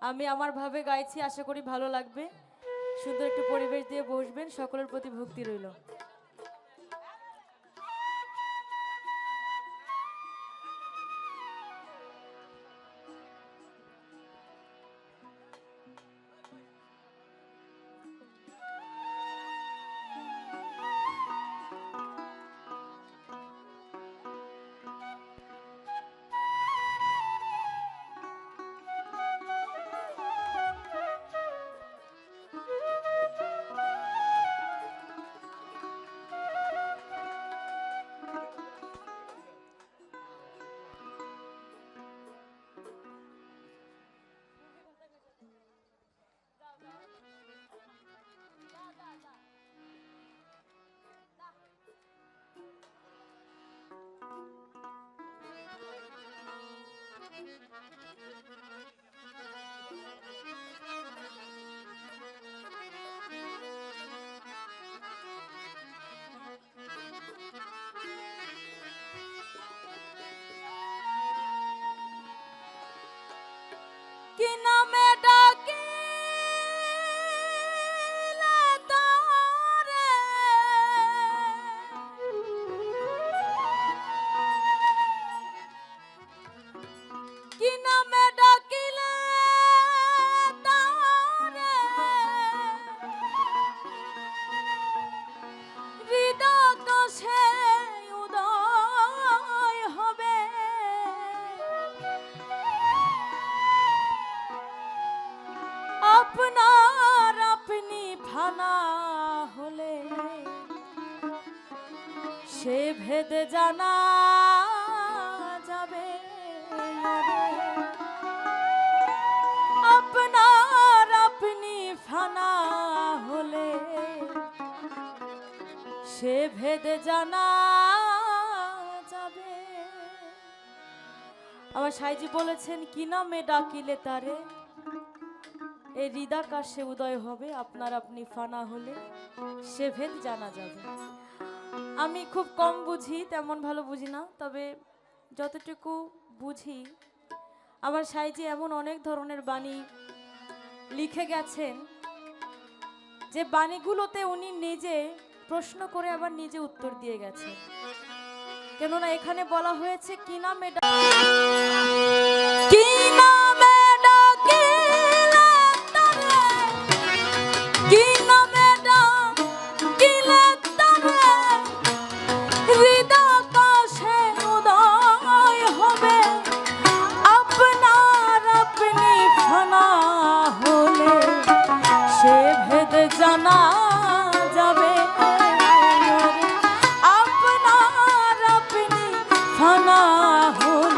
আমি আমার ভাবে গাইছি, আশা করি ভালো লাগবে। সুন্দর একটু পরিবেশ দিয়ে বসবেন, সকলের প্রতি ভক্তি রইল। কি নামে ডাকিলে তারে, কি নামে ডাকিলে তারে, হৃদয়াকাশে উদয় হবে। আপনার আপনি ফানা হলে সে ভেদ জানা যাবে। আপনার আপনি ফানা হলে সে ভেদ জানা যাবে। আমার সাইজি বলেছেন, কি নামে ডাকিলে তারে, এই হৃদয়াকাশে উদয় হবে। আপনার আপনি ফানা হলে সে ভেদ জানা যাবে। আমি খুব কম বুঝি, তেমন ভালো বুঝি না, তবে যতটুকু বুঝি আমার সাইজি এমন অনেক ধরনের বাণী লিখে গেছেন যে বাণীগুলোতে উনি নিজে প্রশ্ন করে আবার নিজে উত্তর দিয়ে গেছেন। কেননা এখানে বলা হয়েছে, কি নামে কি নামে ডাকিলে তারে, কি নামে ডাকিলে তারে, হৃদয়াকাশে উদয় হবে। আপনার আপনি ফানা হলে সে ভেদ জানা যাবে। আপনার আপনি ফানা হলে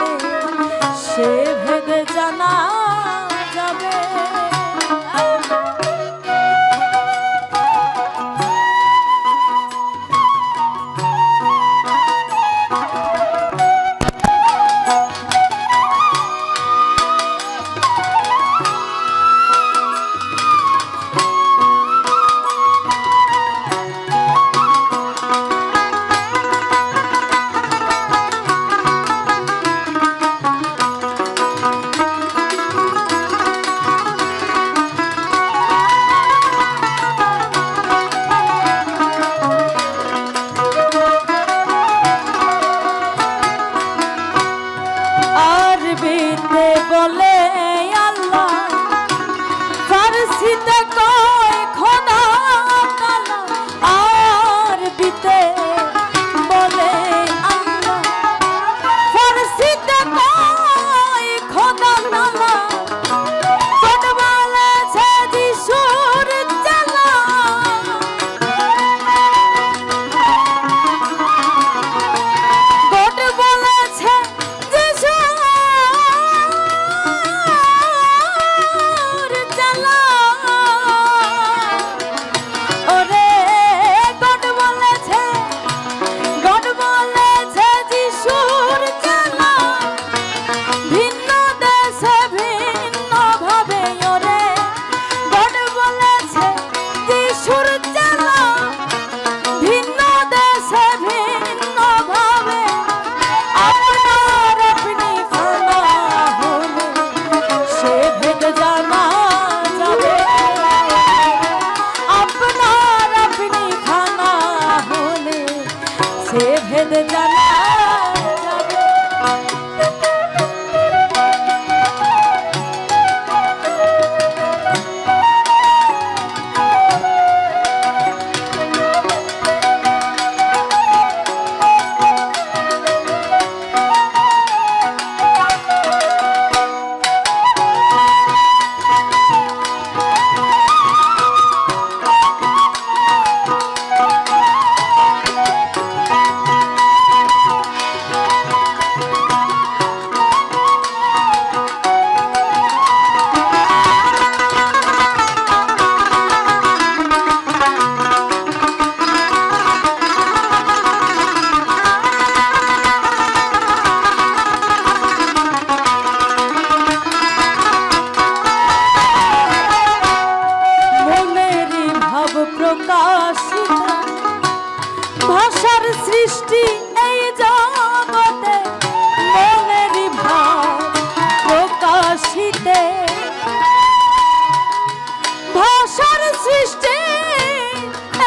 সৃষ্টি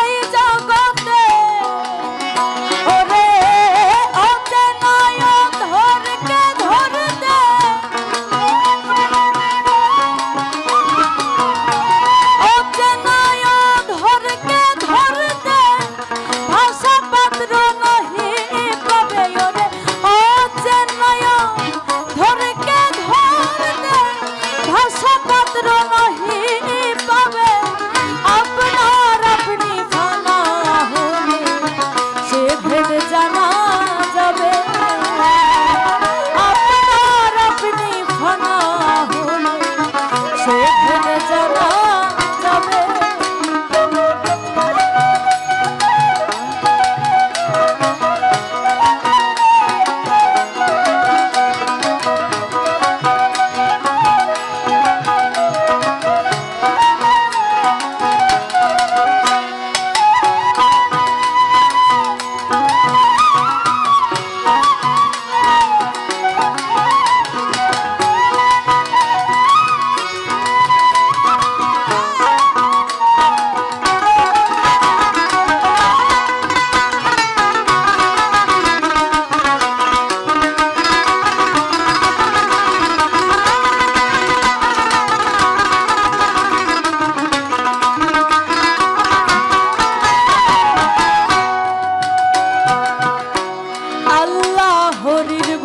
এই জগতে ওরে অচেনায় ধরকে ধরতে অচেনায় ধরকে ধরতে ভাষা পাত্র নহি পাবে ওরে অচেনায় ধরকে ধরতে ভাষা পাত্র নহি পাবে আপনার আপনি ফানা হলে সে ভেদ জানা যাবে আপনার আপনি ফানা হলে সে ভেদ জানা যাবে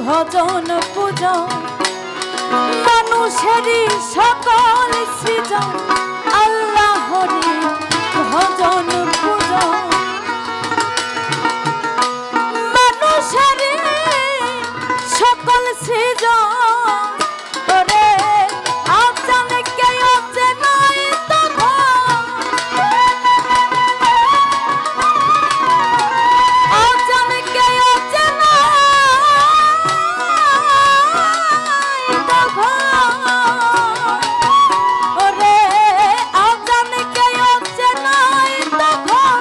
ভজন পূজন মানুষেরই সকল সৃজন আল্লাহরি ভজন পূজন মানুষেরই সকল সৃজন ওরে আজানে কে অচেনাই তখন আজানে কে ওরে আজানে কে অচেনাই তখন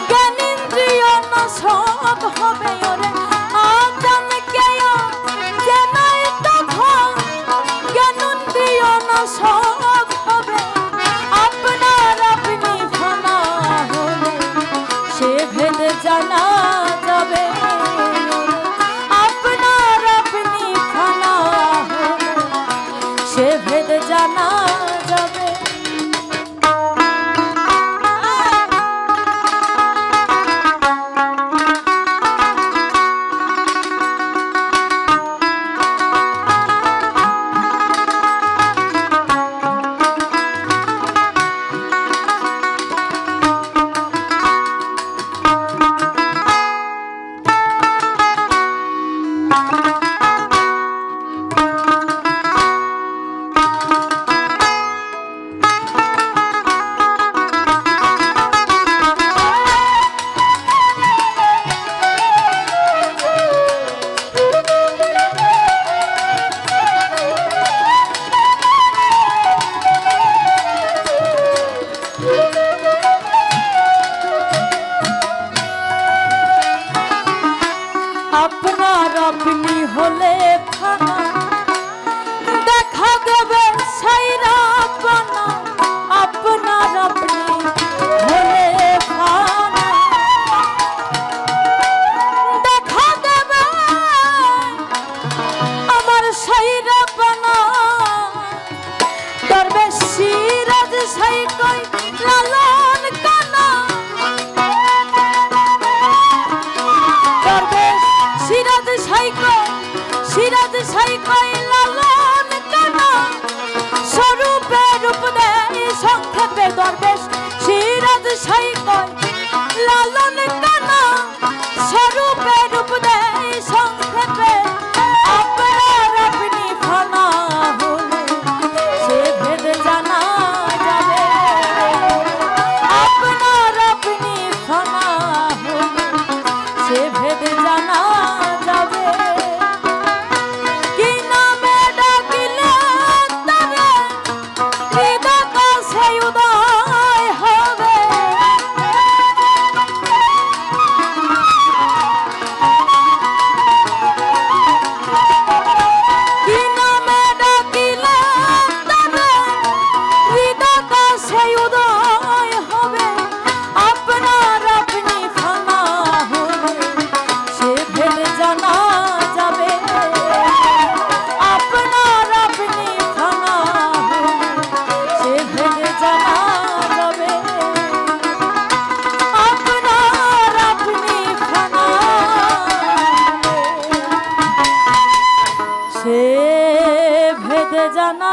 জ্ঞানেন্দ্রিয় নাশক হবে ওরে আজানে কে অচেনাই তখন জ্ঞানেন্দ্রিয় নাশক হবে আপনার আপনি ফানা হলে সে ভেদ জানা যাবে আপনার আপনি ফানা হলে সে ভেদ জানা যাবে আপনার আপনি হলে ফানা দেখা দেবে সাইরা পানা আপনার আপনি হলে ফানা দেখা দেবে আমার সাইরা পানা দরবেশ সিরাজ সাই কই লালন কানা দরবেশ সিরাজ সাই কই লালন কানা স্বরূপে রূপ দেয় সংক্ষেপে দরবেশ সিরাজ সাই কই লালন কানা স্বরূপে রূপ দেয় সংক্ষেপে আপনার আপনি ফানা হলে সে ভেদ জানা যাবে আপনার আপনি ফানা হলে সে ভেদ জানা যাবে কি নামে ডাকিলে তারে হৃদয় কাছে উদয় হবে জানা